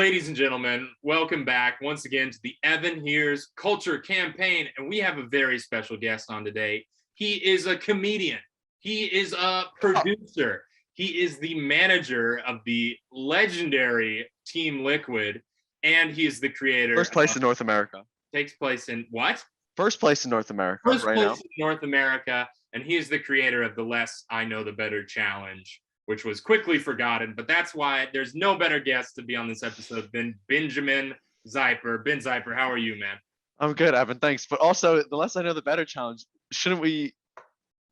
Ladies and gentlemen, welcome back once again to the Evan Hears Culture Campaign, and we have a very special guest on today. He is a comedian. He is a producer. He is the manager of the legendary Team Liquid, and he is the creator. First place in North America. Takes place in what? First place in North America First right place now. in North America, and he is the creator of the Less I Know the Better challenge, which was quickly forgotten, but that's why there's no better guest to be on this episode than Benjamin Zieper. Ben Zieper, how are you, man? I'm good, Evan. Thanks. But also, the Less I Know the Better challenge. Shouldn't we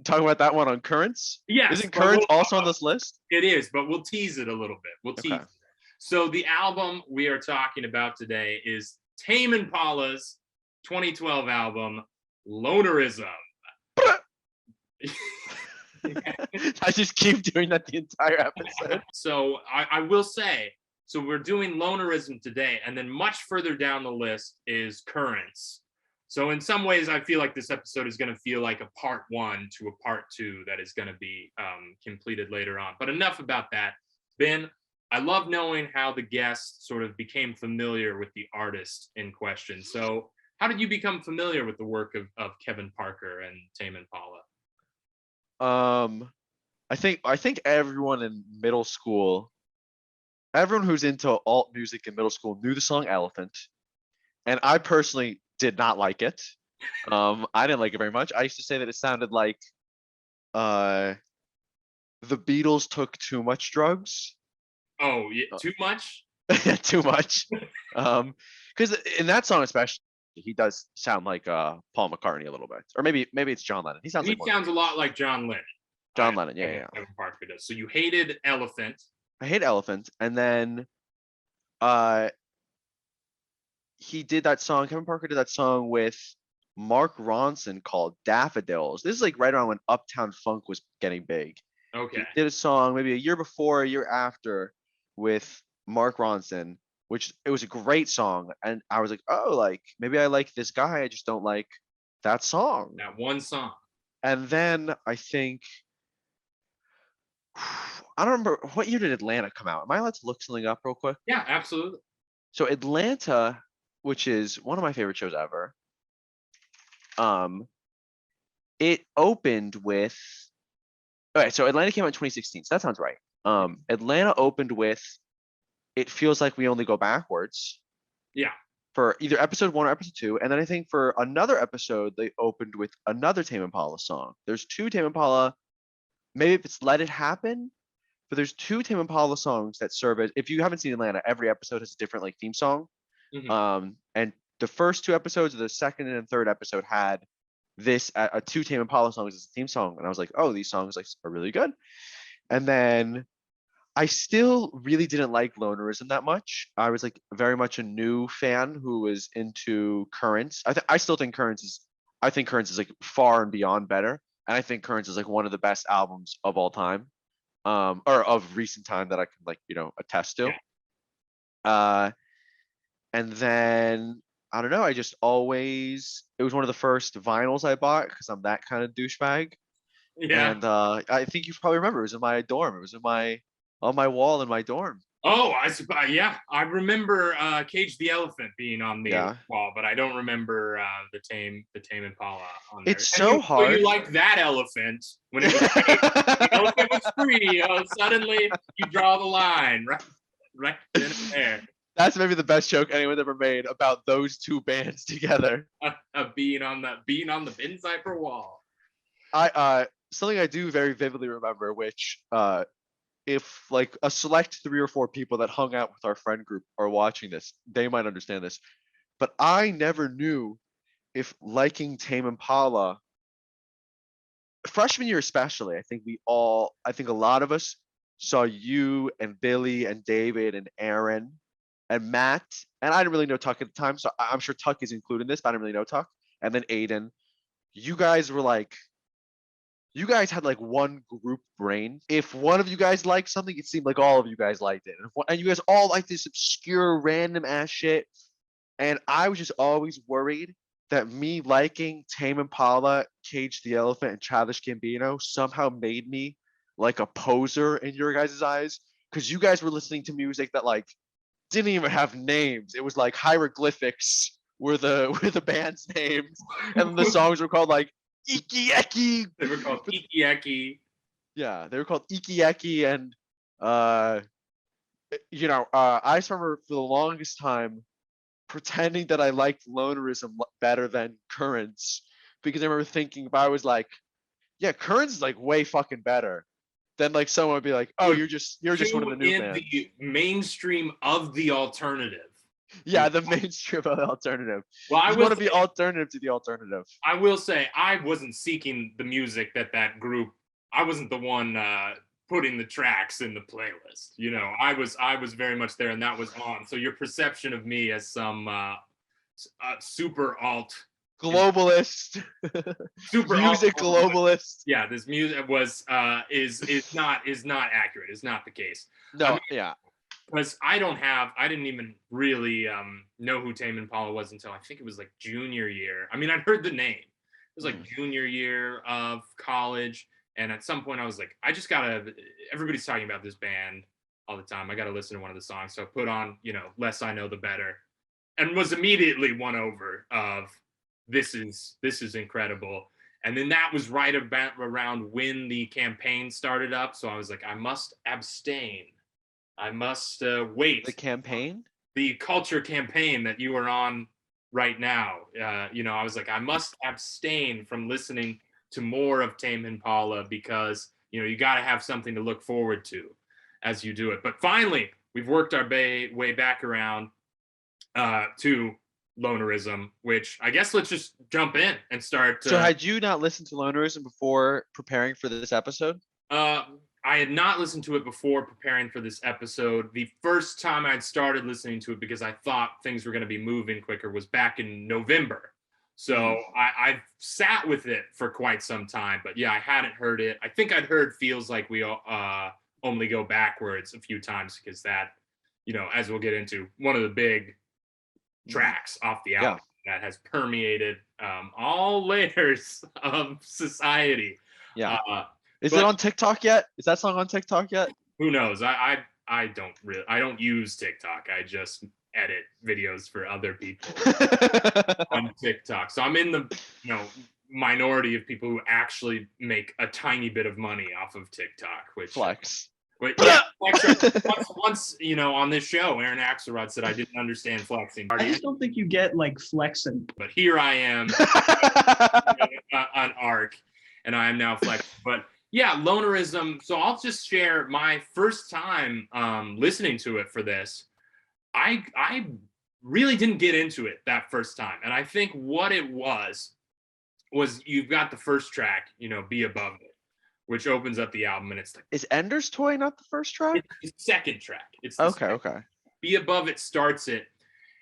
talk about that one on Currents? Yes. Isn't Currents also on this list? It is, but we'll tease it a little bit. We'll tease it. So the album we are talking about today is Tame Impala's 2012 album, Lonerism. I just keep doing that the entire episode. So I will say, so we're doing Lonerism today, and then much further down the list is Currents. So in some ways, I feel like this episode is going to feel like a part 1 to a part 2 that is going to be completed later on. But enough about that. Ben, I love knowing how the guest sort of became familiar with the artist in question. So how did you become familiar with the work of Kevin Parker and Tame Impala? I think everyone in middle school, everyone who's into alt music in middle school knew the song Elephant, and I personally did not like it. I didn't like it very much. I used to say that it sounded like the Beatles took too much drugs. Oh, yeah, too much? Too much. Because in that song especially, he does sound like Paul McCartney a little bit, or maybe it's John Lennon. He sounds a lot like John Lennon. John Lennon, yeah. Kevin Parker does. So you hated Elephant. I hate Elephant, and then he did that song. Kevin Parker did that song with Mark Ronson called Daffodils. This is like right around when Uptown Funk was getting big. Okay. He did a song maybe a year before, a year after, with Mark Ronson, which it was a great song, and I was like, oh, like maybe I like this guy, I just don't like that song. That one song. And then I think I don't remember, what year did Atlanta come out? Am I allowed to look something up real quick? Yeah, absolutely. So Atlanta, which is one of my favorite shows ever, it opened with, all right, so Atlanta came out in 2016, so that sounds right. Atlanta opened with It Feels Like We Only Go Backwards. Yeah. For either episode 1 or episode 2, and then I think for another episode they opened with another Tame Impala song. There's 2 Tame Impala, maybe if it's Let It Happen, but there's 2 Tame Impala songs that serve as, if you haven't seen Atlanta, every episode has a different like theme song. Mm-hmm. And the first 2 episodes, the second and third episode had this 2 Tame Impala songs as a theme song, and I was like, oh, these songs like are really good. And then I still really didn't like Lonerism that much. I was like very much a new fan who was into Currents. I still think Currents is like far and beyond better, and I think Currents is like one of the best albums of all time, or of recent time that I can like attest to. Yeah. And then I don't know. It was one of the first vinyls I bought because I'm that kind of douchebag. Yeah. And I think you probably remember it was in my dorm. It was on my wall in my dorm. Oh, I remember Cage the Elephant being on the wall, but I don't remember the Tame Impala on there. It's so hard. So you like that elephant when it was the elephant was free. Suddenly you draw the line right then and there. That's maybe the best joke anyone's ever made about those 2 bands together. Being on the Ben Zieper wall. Something I do very vividly remember, which if like a select 3 or 4 people that hung out with our friend group are watching this, they might understand this. But I never knew if liking Tame Impala, freshman year especially, I think a lot of us saw you and Billy and David and Aaron and Matt, and I didn't really know Tuck at the time, so I'm sure Tuck is included in this, but I didn't really know Tuck. And then Aiden, you guys had like one group brain. If one of you guys liked something, it seemed like all of you guys liked it. And you guys all liked this obscure, random ass shit. And I was just always worried that me liking Tame Impala, Cage the Elephant, and Childish Gambino somehow made me like a poser in your guys' eyes. Because you guys were listening to music that like didn't even have names. It was like hieroglyphics were the band's names, and the songs were called like Iki Eki. They were called Iki. Yeah, they were called Iki Eki, and I just remember for the longest time pretending that I liked Lonerism better than Currents, because I remember thinking, if I was like, yeah, Currents is like way fucking better, then like someone would be like, oh, you're just one of the new bands. The mainstream of the alternative. Yeah, the mainstream of the alternative. Well, I want to be alternative to the alternative. I will say I wasn't seeking the music that group. I wasn't the one putting the tracks in the playlist. You know, I was very much there, and that was on. So your perception of me as some super alt globalist, super music globalist. Yeah, this music was is not accurate. Is not the case. No, I mean, yeah. Because I didn't even really know who Tame Impala was until I think it was like junior year. I mean, I'd heard the name. It was like junior year of college. And at some point I was like, everybody's talking about this band all the time. I got to listen to one of the songs. So I put on, Less I Know the Better, and was immediately won over of this is incredible. And then that was right about around when the campaign started up. So I was like, I must abstain. I must wait. The campaign? The culture campaign that you are on right now. I was like, I must abstain from listening to more of Tame Impala because, you got to have something to look forward to as you do it. But finally, we've worked our way back around to Lonerism, which I guess let's just jump in and start. So had you not listened to Lonerism before preparing for this episode? I had not listened to it before preparing for this episode. The first time I'd started listening to it because I thought things were going to be moving quicker was back in November. So I've sat with it for quite some time, but yeah, I hadn't heard it. I think I'd heard Feels Like We Only Go Backwards a few times because that, as we'll get into, one of the big tracks off the album that has permeated all layers of society. Yeah. Is it on TikTok yet? Is that song on TikTok yet? Who knows? I don't use TikTok. I just edit videos for other people on TikTok. So I'm in the minority of people who actually make a tiny bit of money off of TikTok, which flex. But yeah, once on this show, Aaron Axelrod said I didn't understand flexing. I just don't think you get like flexing. But here I am on ARC, and I am now flexing. But yeah, Lonerism. So I'll just share my first time listening to it for this. I really didn't get into it that first time, and I think what it was you've got the first track, Be Above It, which opens up the album, and it's like, is Ender's Toy not the first track? It's the second track. It's okay. Be Above It starts it,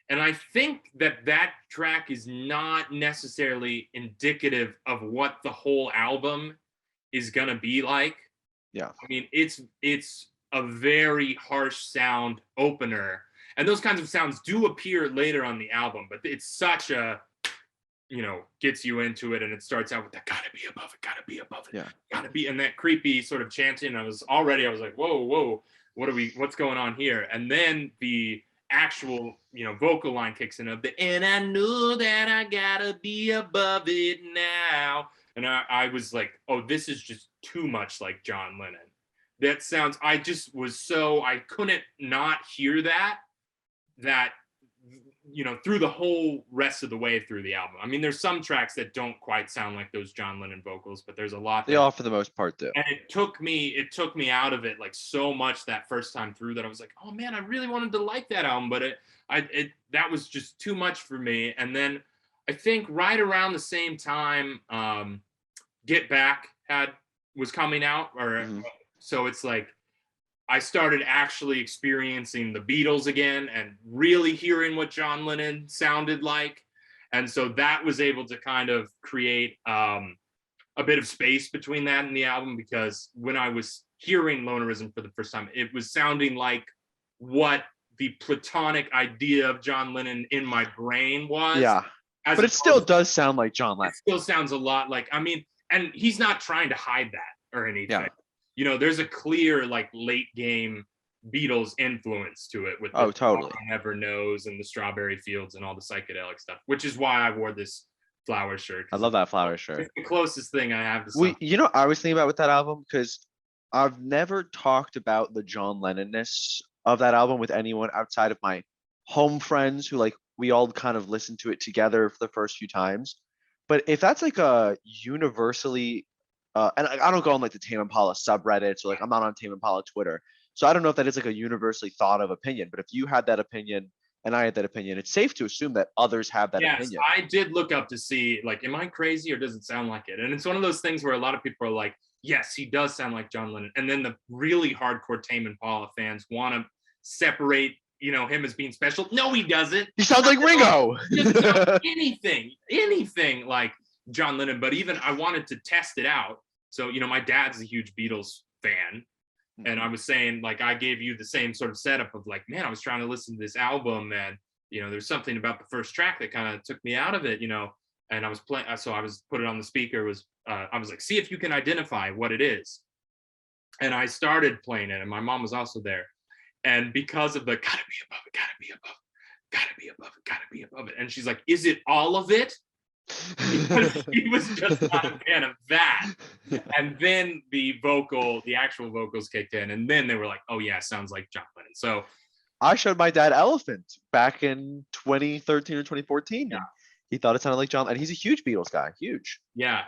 and I think that track is not necessarily indicative of what the whole album is gonna be like. Yeah, I mean, it's a very harsh sound opener, and those kinds of sounds do appear later on the album, but it's such a gets you into it, and it starts out with that gotta be above it, gotta be above it, gotta be, and that creepy sort of chanting. I was like, whoa, what's going on here? And then the actual vocal line kicks in of the, and I knew that I gotta be above it now. And I was like, oh, this is just too much like John Lennon. That sounds, I couldn't not hear that through the whole rest of the way through the album. I mean, there's some tracks that don't quite sound like those John Lennon vocals, but there's a lot. They all, for the most part, do. And it took me out of it like so much that first time through that I was like, oh man, I really wanted to like that album, but that was just too much for me. And then I think right around the same time, Get Back was coming out, so it's like I started actually experiencing the Beatles again and really hearing what John Lennon sounded like, and so that was able to kind of create a bit of space between that and the album, because when I was hearing Lonerism for the first time, it was sounding like what the platonic idea of John Lennon in my brain was. Yeah. But it still does sound like John Lennon. It still sounds a lot like, I mean, and he's not trying to hide that or anything. Yeah. There's a clear like late game Beatles influence to it with the Oh, totally. Never Knows and the Strawberry Fields and all the psychedelic stuff, which is why I wore this flower shirt. I love that flower shirt. It's the closest thing I have to We, something. you know, I was thinking about with that album because I've never talked about the John Lennon-ness of that album with anyone outside of my home friends who like we all kind of listened to it together for the first few times. But if that's like a universally, and I don't go on like the Tame Impala subreddits or like I'm not on Tame Impala Twitter, so I don't know if that is like a universally thought of opinion. But if you had that opinion and I had that opinion, it's safe to assume that others have that Yes, opinion. I did look up to see, like, am I crazy or does it sound like it? And it's one of those things where a lot of people are like, yes, he does sound like John Lennon. And then the really hardcore Tame Impala fans want to separate, him as being special. No, he doesn't. He sounds like Ringo. He doesn't sound anything like John Lennon. But even I wanted to test it out. So, my dad's a huge Beatles fan. And I was saying, like, I gave you the same sort of setup of like, man, I was trying to listen to this album and, there's something about the first track that kind of took me out of it, and I was playing, so I was put it on the speaker, I was like, see if you can identify what it is. And I started playing it and my mom was also there. And because of the gotta be above it, gotta be above it, gotta be above it, gotta be above it. And she's like, is it all of it? Because she was just not a fan of that. And then the actual vocals kicked in, and then they were like, oh yeah, sounds like John Lennon. So I showed my dad Elephant back in 2013 or 2014. Yeah. And he thought it sounded like John, and he's a huge Beatles guy, huge. Yeah,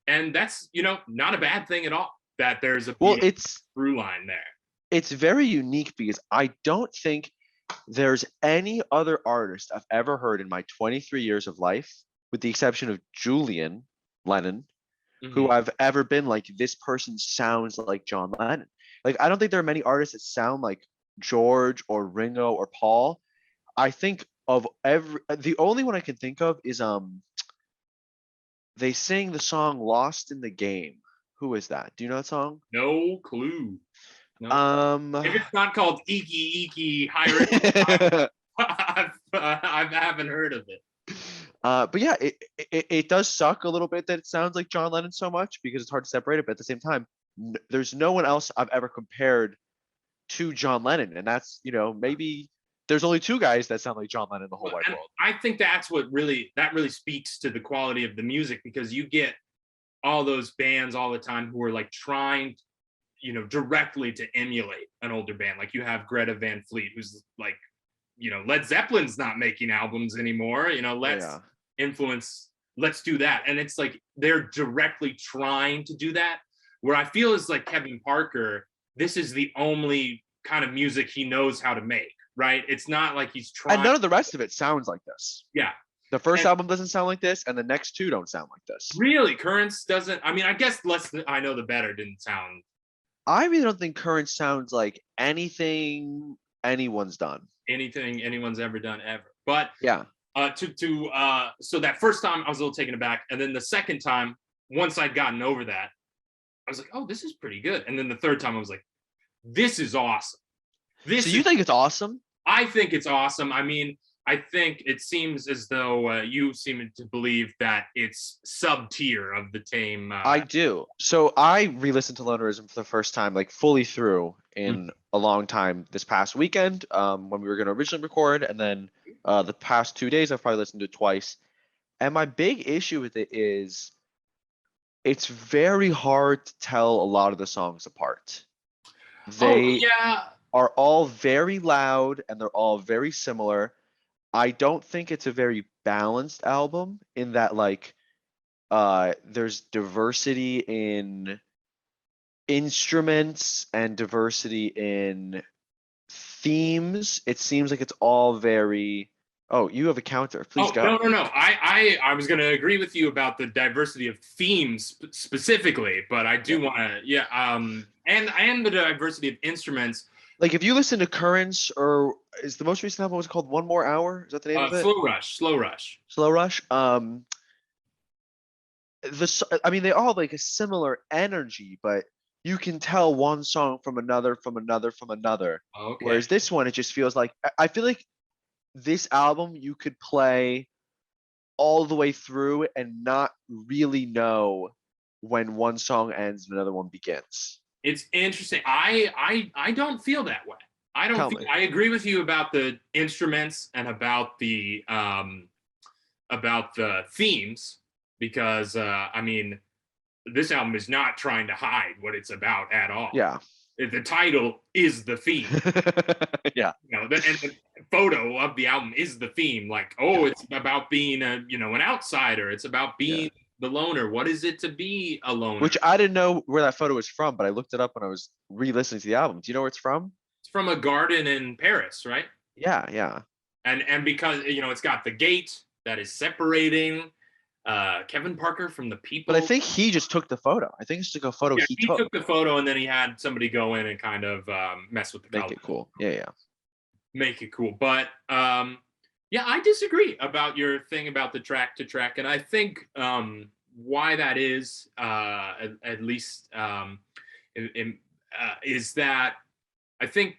and that's not a bad thing at all. That there's a it's through line there. It's very unique because I don't think there's any other artist I've ever heard in my 23 years of life, with the exception of Julian Lennon, who I've ever been like, this person sounds like John Lennon. Like, I don't think there are many artists that sound like George or Ringo or Paul. I think of the only one I can think of is they sing the song Lost in the Game. Who is that? Do you know that song? No clue. No. If it's not called Iki Iki I haven't heard of it. But yeah, it does suck a little bit that it sounds like John Lennon so much because it's hard to separate it. But at the same time, there's no one else I've ever compared to John Lennon, and that's maybe there's only two guys that sound like John Lennon in the whole wide world. I think that's what really speaks to the quality of the music, because you get all those bands all the time who are like trying directly to emulate an older band. Like you have Greta Van Fleet, who's like, Led Zeppelin's not making albums anymore. Let's do that. And it's like they're directly trying to do that. Where I feel is like Kevin Parker, this is the only kind of music he knows how to make, right? It's not like he's trying. And none of the rest of it sounds like this. Yeah. The first album doesn't sound like this, and the next two don't sound like this. Really? Currents doesn't? I mean, I guess Less Than I Know the Better didn't sound. I really don't think Currents sounds like anything anyone's done. Anything anyone's ever done, ever. But yeah. So that first time I was a little taken aback, and then the second time, once I'd gotten over that, I was like, oh, this is pretty good. And then the third time I was like, this is awesome. So you think it's awesome? I think it's awesome. I mean, I think it seems as though you seem to believe that it's sub-tier of the Tame. I do. So I re-listened to Lonerism for the first time, like fully through in a long time this past weekend when we were going to originally record. And then the past 2 days, I've probably listened to it twice. And my big issue with it is it's very hard to tell a lot of the songs apart. They are all very loud and they're all very similar. I don't think it's a very balanced album in that like there's diversity in instruments and diversity in themes. It seems like it's all very. Oh, you have a counter. Please go. No. I was going to agree with you about the diversity of themes specifically, but I do want to, and the diversity of instruments. Like if you listen to Currents, or is the most recent album was called One More Hour? Is that the name of it? Slow Rush. I mean, they all have like a similar energy, but you can tell one song from another. Okay. Whereas this one, it just feels like I feel like this album you could play all the way through and not really know when one song ends and another one begins. It's interesting. I don't feel that way. I don't Tell feel, me. I agree with you about the instruments and about the themes, because I mean, this album is not trying to hide what it's about at all. Yeah. The title is the theme. Yeah. You know, and the photo of the album is the theme. Like, oh, Yeah. it's about being an outsider. It's about being the loner. What is it to be a loner? Which I didn't know where that photo was from, but I looked it up when I was re-listening to the album. Do you know where it's from? It's from a garden in Paris, right? Yeah, yeah. And because it's got the gate that is separating Kevin Parker from the people. But I think he just took the photo. I think it's just a photo Yeah, he he took. took the photo and then he had somebody go in and kind of mess with the Make color. it cool. Yeah, yeah. Make it cool. But yeah, I disagree about your thing about the track to track, and I think why that is, at least, is that I think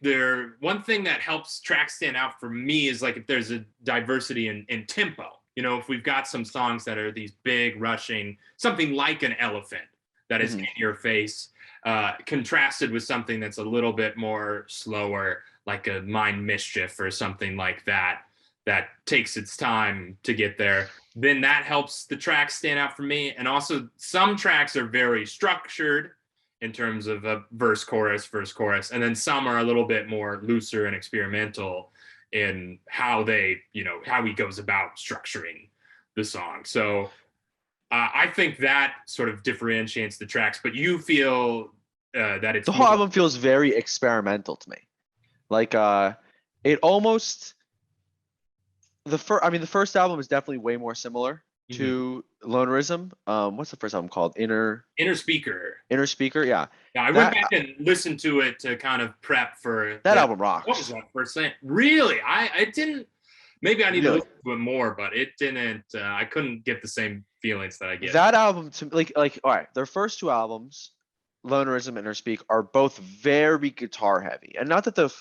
one thing that helps tracks stand out for me is like if there's a diversity in tempo. If we've got some songs that are these big rushing, something like an elephant that is in your face, contrasted with something that's a little bit more slower, like a Mind Mischief or something like that takes its time to get there, then that helps the track stand out for me. And also some tracks are very structured in terms of a verse, chorus, and then some are a little bit more looser and experimental in how he goes about structuring the song. So I think that sort of differentiates the tracks, but you feel that it's The whole album feels very experimental to me. Like it almost the first album is definitely way more similar to Lonerism. What's the first album called? Inner Speaker. Inner Speaker, yeah. Yeah, I went back and listened to it to kind of prep for that album rocks. What was that first thing? Really? I didn't. Maybe I need to listen to it more, but it didn't. I couldn't get the same feelings that I get. That album to like all right, their first two albums, Lonerism and Inner Speak, are both very guitar heavy, and not that the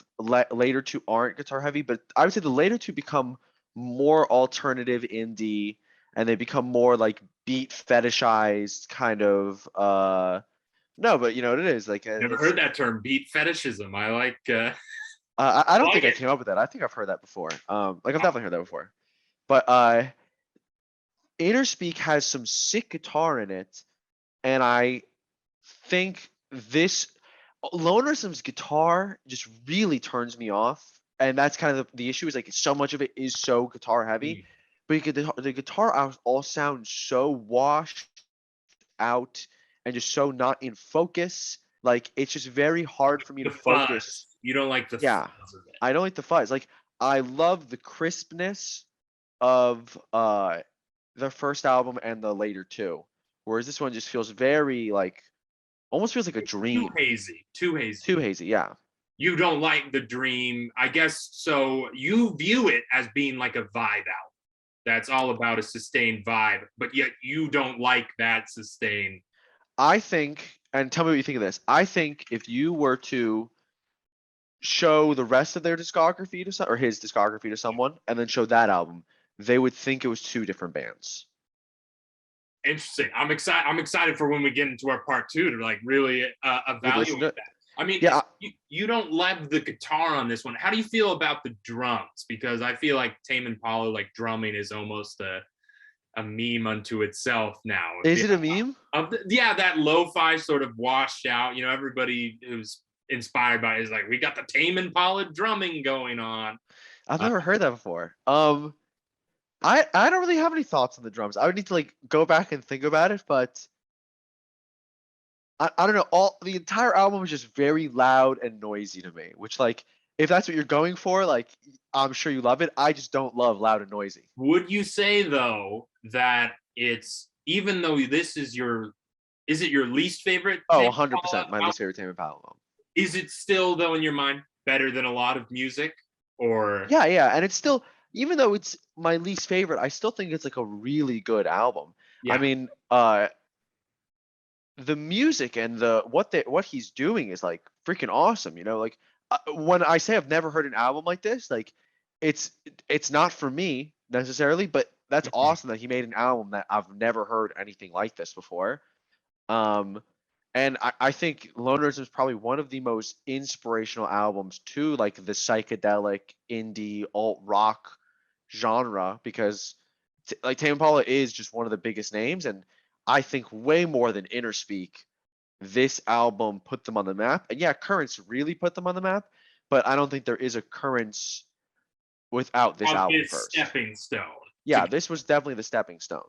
later two aren't guitar heavy, but I would say the later two become more alternative indie, and they become more like beat fetishized kind of. No, but you know what it is like. Never heard that term, beat fetishism. I like. I don't think I came up with that. I think I've heard that before. Like I've definitely heard that before. But Inner Speak has some sick guitar in it, and I think this Lonerism's guitar just really turns me off, and that's kind of the issue. Is like so much of it is so guitar heavy, but the guitar all sounds so washed out and just so not in focus. Like it's just very hard for me to focus. You don't like the fuzz of it. I don't like the fuzz. Like I love the crispness of the first album and the later two, whereas this one just feels very like almost feels like a dream. Too hazy. Yeah. You don't like the dream, I guess. So you view it as being like a vibe out. That's all about a sustained vibe, but yet you don't like that sustained. I think, and tell me what you think of this. I think if you were to show the rest of their discography or his discography to someone, and then show that album, they would think it was two different bands. Interesting. I'm excited for when we get into our part two to like really evaluate that. I mean, yeah, you don't love the guitar on this one. How do you feel about the drums? Because I feel like Tame Impala, like drumming is almost a meme unto itself now. Is it a meme? That lo-fi sort of washed out. Everybody who's inspired by it is like, we got the Tame Impala drumming going on. I've never heard that before. I don't really have any thoughts on the drums. I would need to like go back and think about it, but I don't know. The entire album is just very loud and noisy to me, which like if that's what you're going for, like I'm sure you love it. I just don't love loud and noisy. Would you say though that it's, even though is it your least favorite? Oh, 100% my least favorite Tame Impala album. Is it still though in your mind better than a lot of music? Or yeah, and it's still, even though it's my least favorite, I still think it's like a really good album. Yeah. I mean, the music and what he's doing is like freaking awesome. Like when I say I've never heard an album like this, like it's not for me necessarily, but that's awesome that he made an album that I've never heard anything like this before. And I think Lonerism is probably one of the most inspirational albums to like the psychedelic indie alt rock genre, because like Tame Impala is just one of the biggest names, and I think way more than Interspeak, this album put them on the map. And yeah, Currents really put them on the map, but I don't think there is a Currents without this On album his first. stepping stone. Yeah, this was definitely the stepping stone.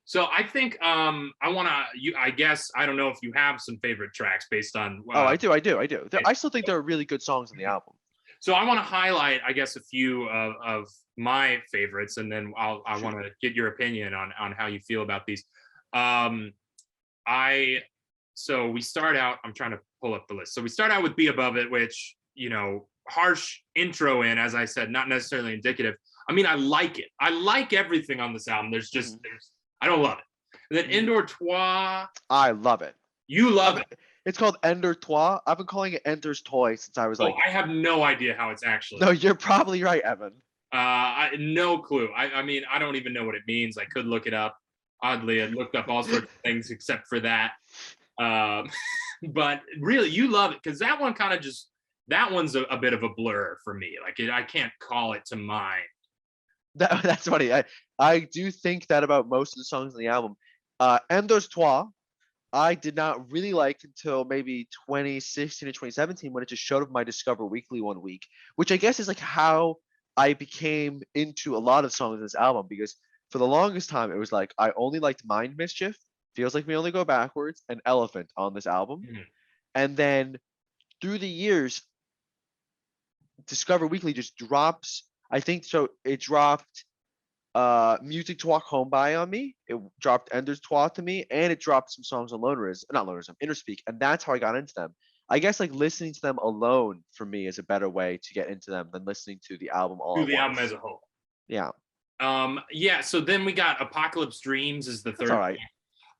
So I think I want to. I guess I don't know if you have some favorite tracks based on. Oh, I do. I still think there are really good songs on the album. So I want to highlight, I guess, a few of my favorites, and then I Sure. want to get your opinion on how you feel about these. So we start out. I'm trying to pull up the list. So we start out with "Be Above It," which, harsh intro in, as I said, not necessarily indicative. I mean, I like it. I like everything on this album. There's I don't love it. And then "Indoor Toi." I love it. You love it. It's called Ender Toi. I've been calling it Ender's Toy since I was like. I have no idea how it's actually. No, you're probably right, Evan. No clue. I mean, I don't even know what it means. I could look it up. Oddly, I looked up all sorts of things except for that. But really, you love it, because that one kind of that one's a bit of a blur for me. Like, I can't call it to mind. That's funny. I do think that about most of the songs on the album. Ender's Toi, I did not really like until maybe 2016 or 2017, when it just showed up my Discover Weekly one week, which I guess is like how I became into a lot of songs in this album, because for the longest time it was like I only liked Mind Mischief, Feels Like We Only Go Backwards, and Elephant on this album. Mhm. And then through the years, Discover Weekly just drops. I think so. It dropped Music to Walk Home By on me. It dropped Ender's Toi to me, and it dropped some songs on not Lonerism, Interspeak, and that's how I got into them. I guess like listening to them alone for me is a better way to get into them than listening to the album all To at the once. album as a whole. Yeah. Yeah. So then we got Apocalypse Dreams is the third. That's all right.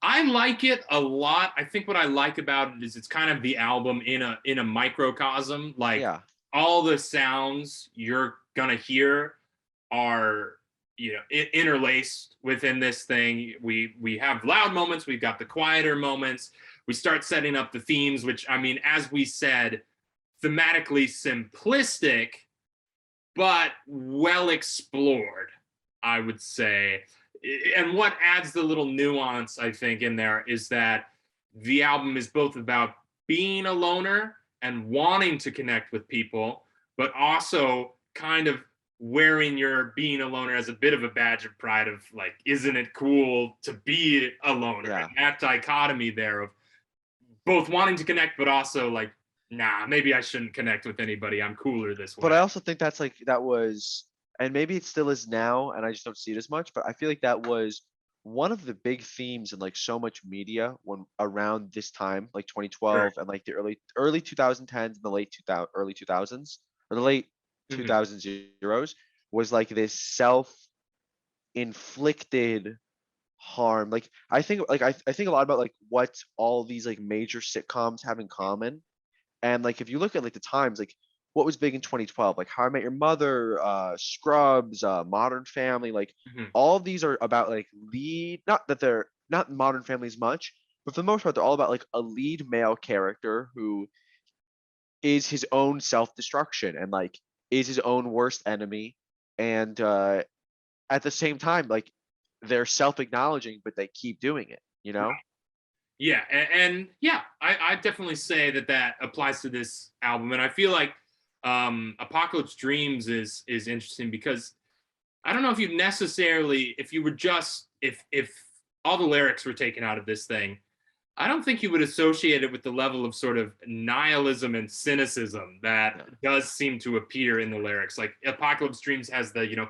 I like it a lot. I think what I like about it is it's kind of the album in a microcosm. Like, Yeah. all the sounds you're gonna hear are, interlaced within this thing. We have loud moments, we've got the quieter moments. We start setting up the themes, which, I mean, as we said, thematically simplistic, but well explored, I would say. And what adds the little nuance, I think, in there is that the album is both about being a loner and wanting to connect with people, but also kind of wearing your being a loner as a bit of a badge of pride of like, isn't it cool to be a loner? Yeah. And that dichotomy there of both wanting to connect, but also like, nah, maybe I shouldn't connect with anybody. I'm cooler this way. But I also think that's like that was, and maybe it still is now, and I just don't see it as much, but I feel like that was one of the big themes in like so much media when around this time, like 2012 and like the early 2010s and the early 2000s, or the late Mhm. 2000s, was like this self-inflicted harm. Like I think I think a lot about like what all these like major sitcoms have in common. And like if you look at like the times, like what was big in 2012, like How I Met Your Mother, Scrubs, Modern Family, like Mhm. all of these are about like not that they're not Modern Families much, but for the most part they're all about like a lead male character who is his own self-destruction and like is his own worst enemy. And at the same time, like they're self-acknowledging, but they keep doing it, you know? Yeah, and yeah, I definitely say that applies to this album, and I feel like Apocalypse Dreams is interesting because I don't know if you necessarily, if you were just, if all the lyrics were taken out of this thing, I don't think you would associate it with the level of sort of nihilism and cynicism that does seem to appear in the lyrics. Like Apocalypse Dreams has the,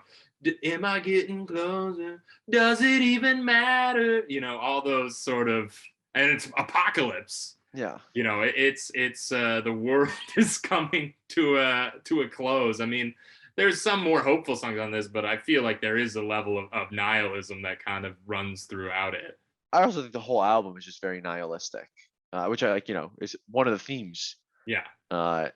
am I getting closer? Does it even matter? All those sort of, and it's apocalypse. Yeah. It's the world is coming to a close. I mean, there's some more hopeful songs on this, but I feel like there is a level of nihilism that kind of runs throughout it. I also think the whole album is just very nihilistic, which I like, is one of the themes. Yeah. And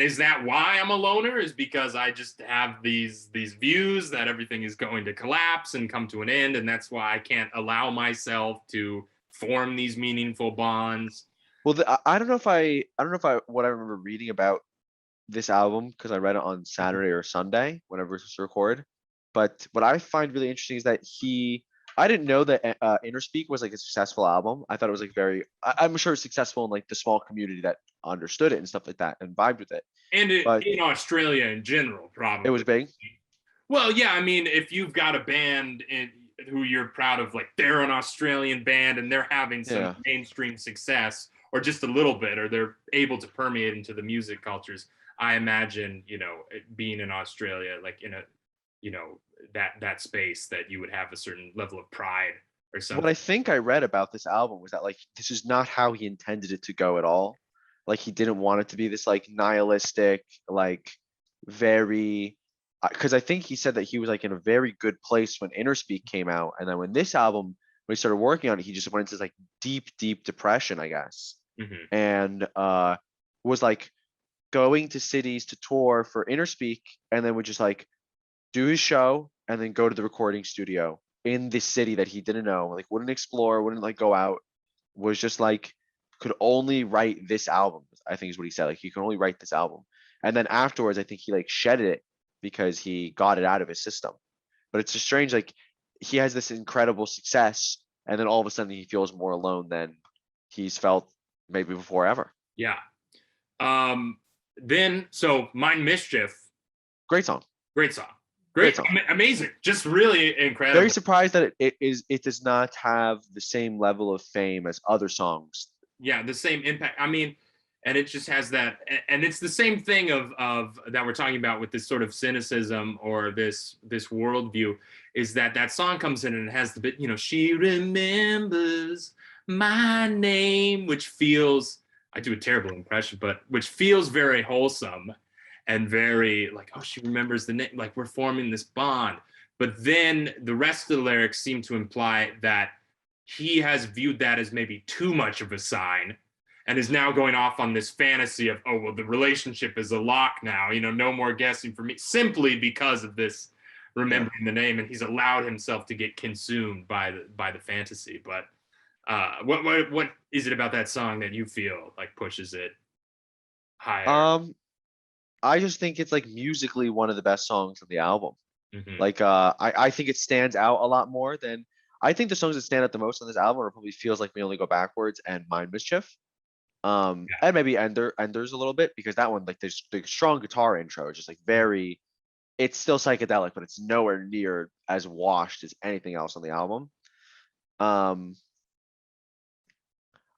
is that why I'm a loner? Is because I just have these views that everything is going to collapse and come to an end, and that's why I can't allow myself to form these meaningful bonds. Well, I don't know if what I remember reading about this album, because I read it on Saturday or Sunday, whenever it was recorded. But what I find really interesting is that I didn't know that Interspeak was like a successful album. I thought it was like I'm sure it's successful in like the small community that understood it and stuff like that and vibed with it. And But in Australia in general, probably. it was big. Well, yeah, I mean, if you've got a band who you're proud of, like they're an Australian band and they're having some mainstream success, or just a little bit, or they're able to permeate into the music cultures, I imagine, being in Australia, like in a, that space, that you would have a certain level of pride or something. What I think I read about this album was that like this is not how he intended it to go at all. Like he didn't want it to be this like nihilistic, like very, because I think he said that he was like in a very good place when Interspeak came out, and then when he started working on it, he just went into this like deep depression, I guess. And was like going to cities to tour for Interspeak, and then would just like do his show and then go to the recording studio in this city that he didn't know, like wouldn't explore, wouldn't like go out, was just like could only write this album, I think is what he said. Like he could only write this album. And then afterwards, I think he like shedded it because he got it out of his system. But it's just strange, like he has this incredible success, and then all of a sudden he feels more alone than he's felt maybe before ever. Yeah. Then so Mind Mischief. Great song. Great song. Great song. Amazing. Just really incredible. Very surprised that it does not have the same level of fame as other songs. Yeah, the same impact. I mean, and it just has that, and it's the same thing of that we're talking about with this sort of cynicism or this worldview, is that song comes in and it has the bit, she remembers my name, which feels, I do a terrible impression, but which feels very wholesome and very like, oh, she remembers the name, like we're forming this bond. But then the rest of the lyrics seem to imply that he has viewed that as maybe too much of a sign, and is now going off on this fantasy of, oh, well, the relationship is a lock now, no more guessing for me, simply because of this remembering the name, and he's allowed himself to get consumed by the fantasy. But what is it about that song that you feel like pushes it higher? I just think it's like musically one of the best songs on the album. Like I think it stands out a lot more than, I think the songs that stand out the most on this album are probably Feels Like We Only Go Backwards and Mind Mischief. And maybe Enders a little bit, because that one, like there's the strong guitar intro, it's just like it's still psychedelic, but it's nowhere near as washed as anything else on the album. I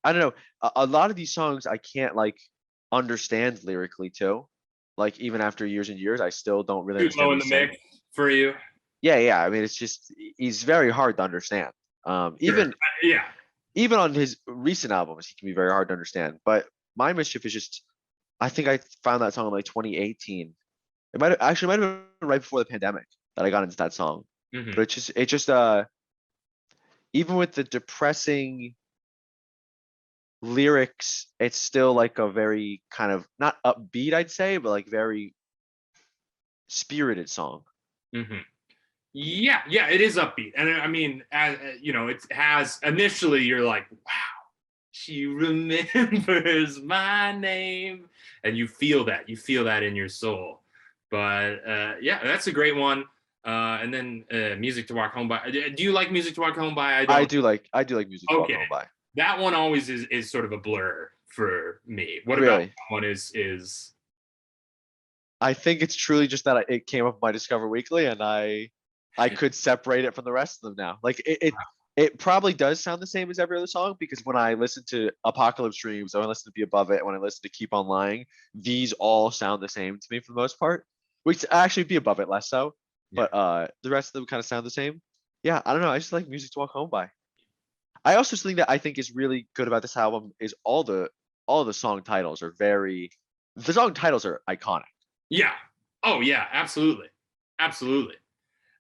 don't know, a lot of these songs I can't like understand lyrically too. Like even after years and years, I still don't really Too low in the mix for you. Yeah. I mean, it's just, he's very hard to understand. Even on his recent albums, he can be very hard to understand. But Mind Mischief is just, I think I found that song in like 2018. It might have been right before the pandemic that I got into that song. But it just even with the depressing lyrics, it's still like a very kind of not upbeat, I'd say, but like very spirited song. Yeah, it is upbeat, and I mean, it has, initially you're like, wow, she remembers my name, and you feel that in your soul. But yeah, that's a great one. And then Music to Walk Home By. Do you like Music to Walk Home By? I do like Music to Walk Home By. That one always is sort of a blur for me. What about that one is? I think it's truly just that it came up on my Discover Weekly, and I could separate it from the rest of them now. Like it probably does sound the same as every other song, because when I listen to Apocalypse Dreams, or when I listen to Be Above It, when I listen to Keep On Lying, these all sound the same to me for the most part. Which actually Be Above It less so, but the rest of them kind of sound the same. Yeah, I don't know. I just like Music to Walk Home By. I also think that I think is really good about this album is all the song titles are the song titles are iconic. Yeah. Oh yeah, absolutely.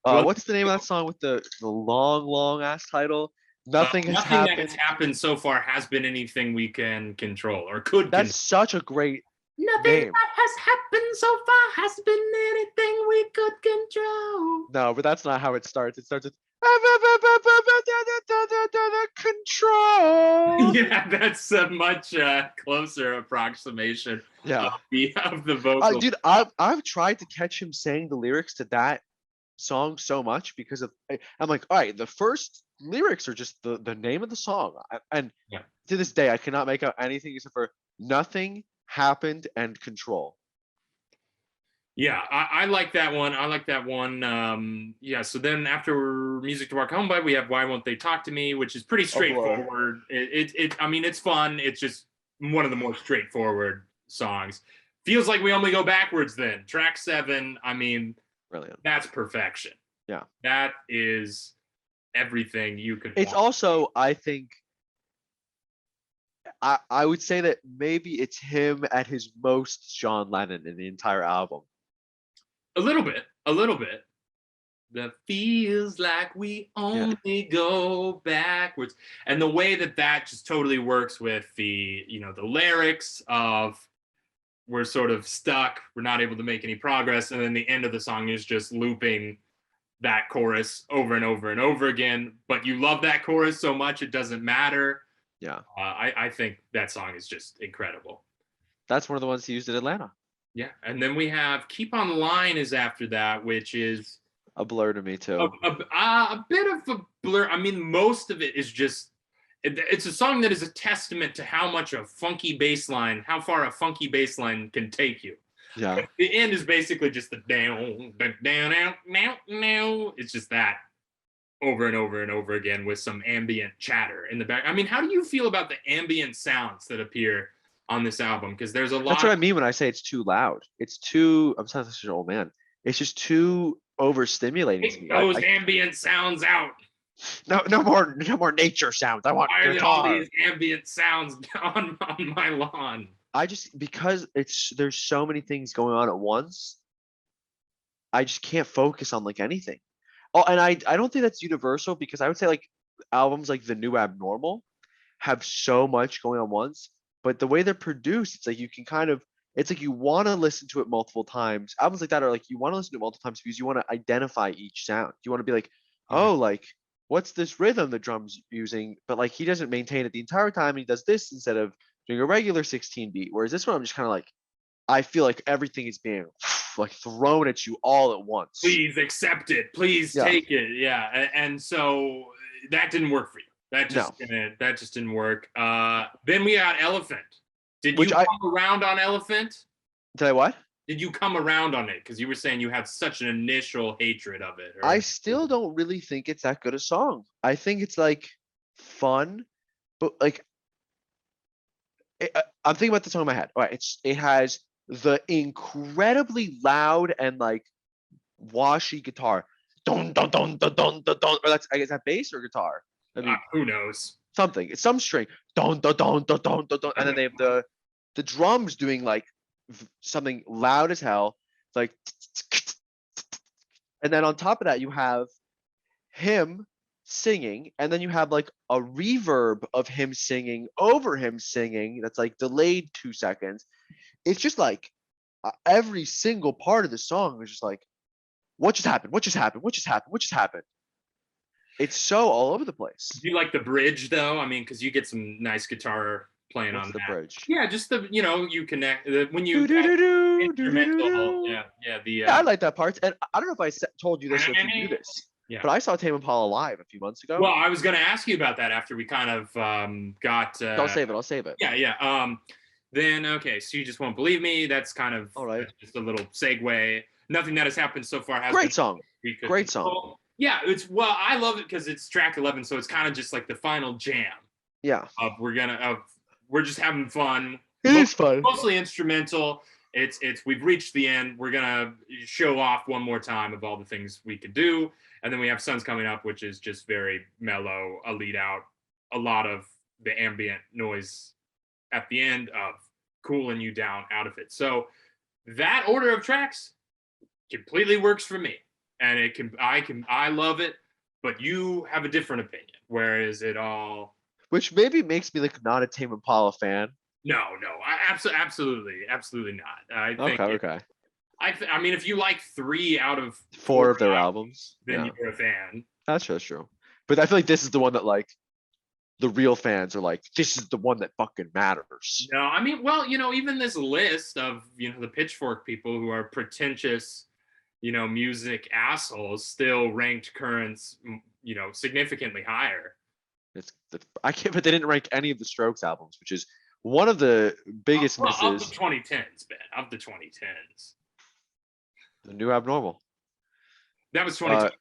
What's the name of that song with the long ass title? Nothing has happened. That has happened so far has been anything we can control or could. That's such a great Nothing name. that has happened so far has been anything we could control. No, but that's not how it starts. It starts with Control. Yeah, that's a much closer approximation Yeah. of the vocal. Dude, I've tried to catch him saying the lyrics to that song so much because of I'm like, all right, the first lyrics are just the name of the song, and Yeah. to this day I cannot make out anything except for nothing happened and control. Yeah, I like that one. I like that one. Yeah, so then after Music to Walk Home By, we have Why Won't They Talk to Me, which is pretty A blur. straightforward. I mean, it's fun. It's just one of the more straightforward songs. Feels like we only go backwards then. Track 7, I mean, Brilliant. that's perfection. Yeah. That is everything you could It's want. also, I think, I would say that maybe it's him at his most John Lennon in the entire album. A little bit. That feels like we only go backwards. And the way that just totally works with the, the lyrics of we're sort of stuck, we're not able to make any progress. And then the end of the song is just looping that chorus over and over and over again. But you love that chorus so much, it doesn't matter. Yeah. I think that song is just incredible. That's one of the ones he used at Atlanta. Yeah. And then we have Keep on the Line is after that, which is a blur to me too. A bit of a blur. I mean, most of it is just, it's a song that is a testament to how far a funky bass line can take you. Yeah. The end is basically just the down, now. It's just that over and over and over again with some ambient chatter in the back. I mean, how do you feel about the ambient sounds that appear on this album? Because there's a lot. That's what I mean when I say it's too loud. It's too, I'm sounding such an old man. It's just too overstimulating to me. Those ambient sounds out. No more nature sounds. I want Why are guitar. all these ambient sounds on my lawn? Because there's so many things going on at once. I just can't focus on like anything. Oh, and I don't think that's universal because I would say like albums like The New Abnormal have so much going on once, but the way they're produced, it's like you can kind of, it's like you want to listen to it multiple times. Albums like that are like you want to listen to it multiple times because you want to identify each sound. You want to be like, oh, like what's this rhythm the drum's using? But like he doesn't maintain it the entire time. He does this instead of doing a regular 16 beat. Whereas this one, I'm just kind of like, I feel like everything is being like thrown at you all at once. Please accept it. Please take it. Yeah. And so that didn't work for you. That just didn't work. Then we got Elephant. Did you come around on Elephant? Did I what? Did you come around on it? Because you were saying you had such an initial hatred of it. I still don't really think it's that good a song. I think it's like fun, but like I'm thinking about the song in my head. All right, it has the incredibly loud and like washy guitar. Dun dun dun dun dun dun dun. Or that's, I guess, that bass or guitar. I mean, who knows? Something. It's some string. Dun dun dun dun dun dun dun. And then they have the drums doing like something loud as hell. It's like, and then on top of that you have him singing, and then you have like a reverb of him singing over him singing that's like delayed 2 seconds. It's just like every single part of the song is just like, what just happened? What just happened? What just happened? What just happened? It's so all over the place. Do you like the bridge though? I mean, because you get some nice guitar playing on the that bridge. Yeah, just you connect when you instrumental. Yeah, I like that part. And I don't know if I told you this or if you knew this. Yeah. But I saw Tame Impala live a few months ago. Well, I was going to ask you about that after we kind of got. I'll save it. Yeah. Then okay, so you just won't believe me. That's kind of all right. Just a little segue. Nothing that has happened so far has great song. Great song. Yeah, I love it because it's track 11, so it's kind of just like the final jam. Yeah. We're just having fun. It is fun. Mostly instrumental. We've reached the end. We're gonna show off one more time of all the things we could do, and then we have Sun's Coming Up, which is just very mellow, a lead out, a lot of the ambient noise at the end of cooling you down out of it. So that order of tracks completely works for me, and I love it, but you have a different opinion. Where is it all? Which maybe makes me like not a Tame Impala fan. No, absolutely not. I think okay. I mean, if you like 3 out of 4 of their albums, then you're a fan. That's true. But I feel like this is the one that like the real fans are like, this is the one that fucking matters. No, I mean, well, even this list of, the pitchfork people who are pretentious, music assholes still ranked Currents, significantly higher. I can't, but they didn't rank any of the Strokes albums, which is one of the biggest Well, of the misses. 2010s, Ben, of the 2010s. The New Abnormal. That was 2010.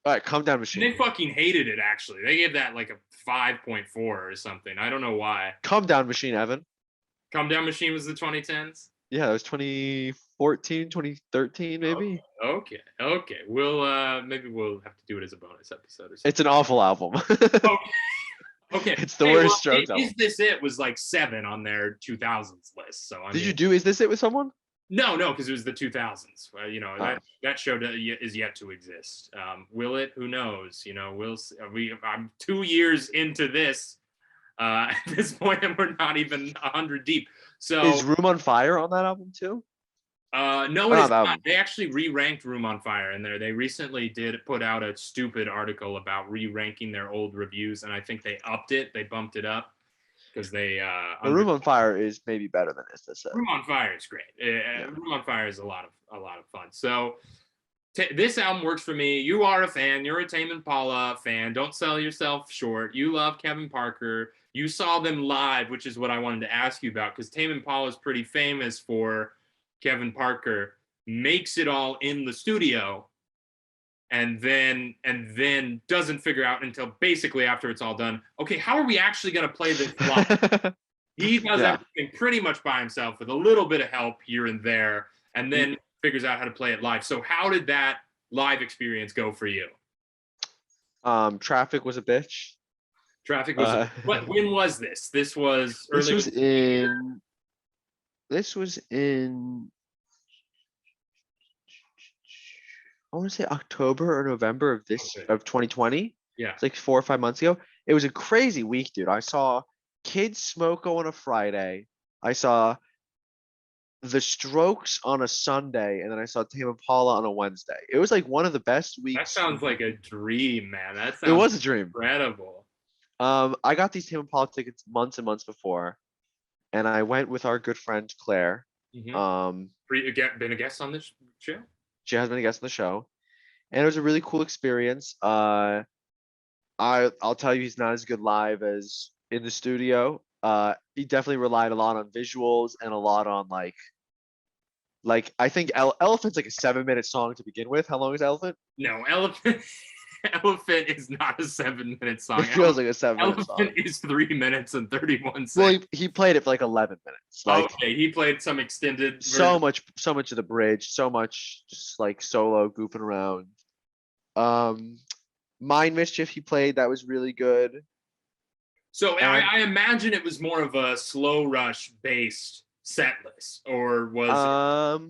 All right, Come Down And Machine. they fucking hated it, actually. They gave that like a 5.4 or something. I don't know why. Come Down Machine, Evan. Come Down Machine was the 2010s? Yeah, it was 2014, 2013, maybe. Okay. Maybe we'll have to do it as a bonus episode or something. It's an awful album. Okay. It's the worst Strokes Is album. This It was like 7 on their 2000s list. So Did you do Is This It with someone? No, because it was the 2000s. That show is yet to exist. Will it? Who knows? We'll see. I'm 2 years into this. At this point, and we're not even 100 deep. So is Room on Fire on that album too? No, it is not. They actually re-ranked Room on Fire in there. They recently did put out a stupid article about re-ranking their old reviews, and I think they upped it. They bumped it up because they. Room on Fire is maybe better than Is This It. Room on Fire is great. Room on Fire is a lot of fun. So this album works for me. You are a fan. You're a Tame Impala fan. Don't sell yourself short. You love Kevin Parker. You saw them live, which is what I wanted to ask you about, because Tame Impala is pretty famous for Kevin Parker makes it all in the studio and then doesn't figure out until basically after it's all done, okay, how are we actually going to play this live? He does everything pretty much by himself with a little bit of help here and there, and then figures out how to play it live. So how did that live experience go for you? Traffic was a bitch. Traffic was when was this? This was early. This was in I want to say October or November of 2020. Yeah. It's like 4 or 5 months ago. It was a crazy week, dude. I saw Kids Smoko on a Friday. I saw The Strokes on a Sunday, and then I saw Tame Impala on a Wednesday. It was like one of the best weeks. That sounds like a dream, man. It was a dream. Incredible. I got these Tame Impala tickets months and months before, and I went with our good friend Claire. Mm-hmm. Been a guest on this show? She has been a guest on the show, and it was a really cool experience. I'll tell you, he's not as good live as in the studio. He definitely relied a lot on visuals and a lot on like I think Elephant's like a 7-minute song to begin with. How long is Elephant? No, Elephant is not a 7-minute song. It feels like a 7-minute song. Elephant is 3 minutes and 31 seconds. Well, he played it for like 11 minutes. Okay, he played some extended version. So much of the bridge, so much just like solo goofing around. Mind Mischief he played, that was really good. So I imagine it was more of a slow rush based set list, or was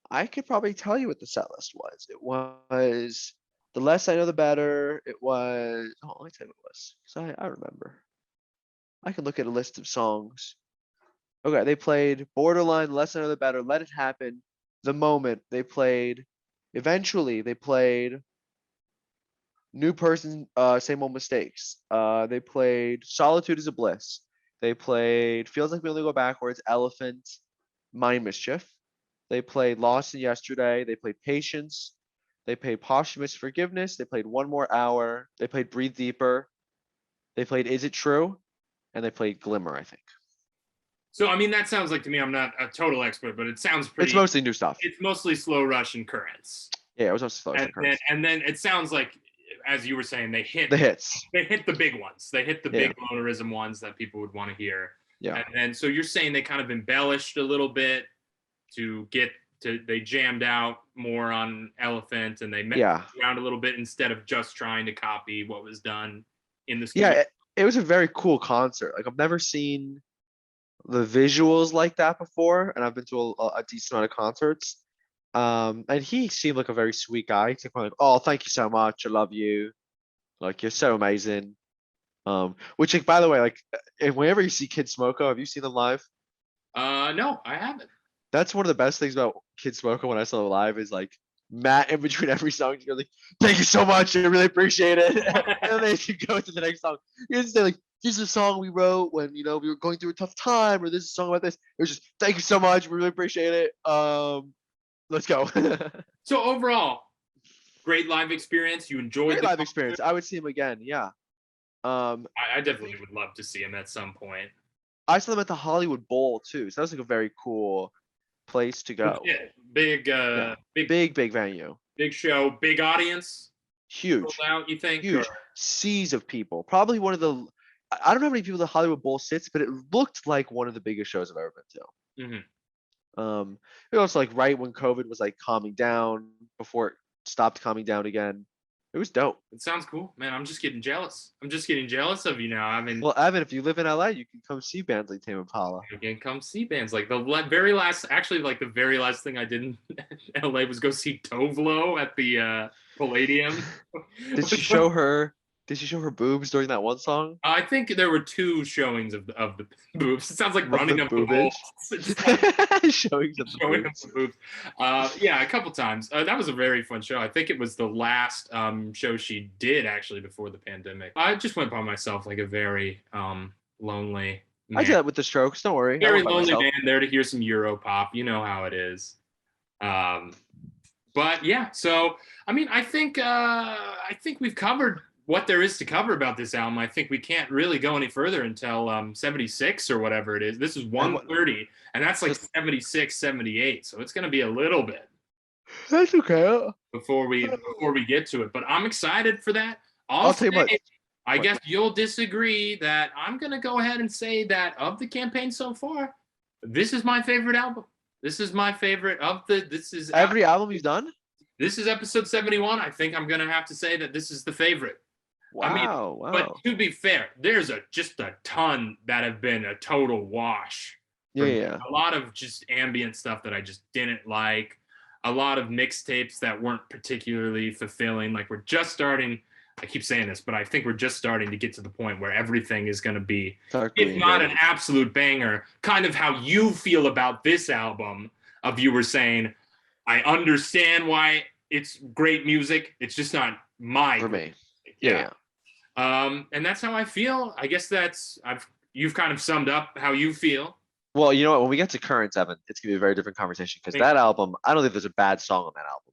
I could probably tell you what the set list was. It was The Less I Know the Better. It was let me tell you what it was, because I remember. I can look at a list of songs. Okay, they played Borderline, The Less I Know the Better, Let It Happen, The Moment. They played Eventually. They played New Person, Same Old Mistakes. They played Solitude is a Bliss. They played Feels Like We Only Go Backwards, Elephant, Mind Mischief. They played Lost in Yesterday. They played Patience. They played Posthumous Forgiveness. They played One More Hour. They played Breathe Deeper. They played Is It True? And they played Glimmer, I think. So, I mean, that sounds like, to me, I'm not a total expert, but it sounds pretty. It's mostly new stuff. It's mostly slow rush and Currents. Yeah, it was mostly slow rush and Currents. And then it sounds like, as you were saying, they hit the hits. They hit the big ones. They hit the big Lonerism ones that people would want to hear. Yeah. And so you're saying they kind of embellished a little bit they jammed out more on Elephant, and they messed around a little bit instead of just trying to copy what was done in the studio. Yeah, it was a very cool concert. Like, I've never seen the visuals like that before, and I've been to a decent amount of concerts. And he seemed like a very sweet guy. He's like, oh, thank you so much. I love you. Like, you're so amazing. Which, like, by the way, like, whenever you see Kid Smoko, have you seen them live? No, I haven't. That's one of the best things about Kid Smoko when I saw them live is like Matt in between every song. You're like, thank you so much. I really appreciate it. And then they can go to the next song. You didn't say like, this is a song we wrote when we were going through a tough time, or this is a song about this. It was just thank you so much. We really appreciate it. Let's go. So overall, great live experience. You enjoyed Great the live concert? experience. I would see him again. Yeah. I definitely would love to see him at some point. I saw them at the Hollywood Bowl too, so that was like a very cool place to go. Yeah, big, Yeah. big Big venue. big show, big audience. Huge. Sold out, you think? Huge. Or- Seas of people. Probably one of the I don't know how many people the Hollywood Bowl sits, but it looked like one of the biggest shows I've ever been to. Mhm. It was like right when COVID was like calming down before it stopped calming down again. It was dope. It sounds cool, man. I'm just getting jealous. I'm just getting jealous of you now. I mean, Well, Evan, if you live in LA, you can come see bands like Tame Impala. you can come see bands. Like the very last, actually, like the very last thing I did in LA was go see Tovlo at the Palladium. Did she show her? Did she show her boobs during that one song? I think there were 2 showings of the boobs. It sounds like running the up the boobage. Showing some Showing up boobs. the boobs. Yeah, a couple times. That was a very fun show. I think it was the last show she did actually before the pandemic. I just went by myself, like a very lonely man. I did that with the Strokes. Don't worry. I Very went by lonely myself. man there to hear some Euro pop. You know how it is. But yeah, so I mean, I think we've covered what there is to cover about this album. I think we can't really go any further until 76 or whatever it is. This is 130, and that's like 76, 78. So it's gonna be a little bit That's okay. before we get to it. But I'm excited for that. I'll tell you what. I guess you'll disagree that I'm gonna go ahead and say that of the campaign so far, this is my favorite album. This is my favorite of the. This is Every album you've done? This is episode 71. I think I'm gonna have to say that this is the favorite. Wow, I mean, wow. But to be fair, there's just a ton that have been a total wash. Yeah. A lot of just ambient stuff that I just didn't like. A lot of mixtapes that weren't particularly fulfilling. Like we're just starting. I keep saying this, but I think we're just starting to get to the point where everything is going to be, if not an absolute banger, kind of how you feel about this album. Of you were saying, I understand why it's great music. It's just not my for me. Yeah. And that's how I feel. I guess you've kind of summed up how you feel. Well, you know what? When we get to Currents, Evan, it's gonna be a very different conversation because that album, I don't think there's a bad song on that album.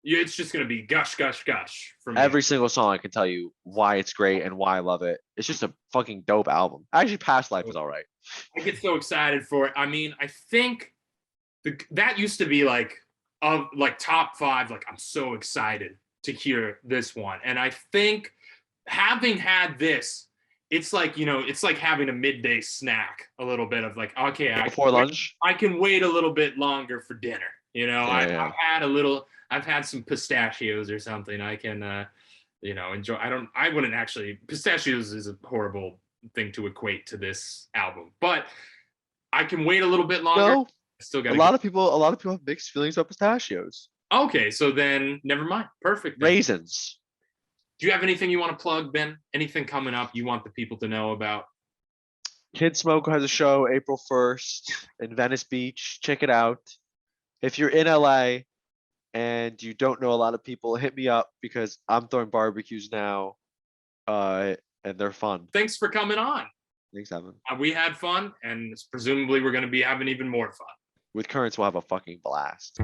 Yeah, it's just gonna be gush, gush, gush from every single song. I can tell you why it's great and why I love it. It's just a fucking dope album. Actually, Past Life is all right. I get so excited for it. I mean, I think that used to be like top 5. Like I'm so excited to hear this one, and I think having had this, it's like it's like having a midday snack, a little bit of like, okay, before lunch, I can wait a little bit longer for dinner. I've had some pistachios or something. I can enjoy. I wouldn't actually. Pistachios is a horrible thing to equate to this album, but I can wait a little bit longer. No, still got a lot of people have mixed feelings about pistachios. Okay, so then never mind. Perfect. Then. Raisins. Do you have anything you want to plug, Ben? Anything coming up you want the people to know about? Kid Smoke has a show April 1st in Venice Beach. Check it out. If you're in LA and you don't know a lot of people, hit me up because I'm throwing barbecues now, and they're fun. Thanks for coming on. Thanks, Evan. We had fun, and presumably we're going to be having even more fun. With Currents, we'll have a fucking blast.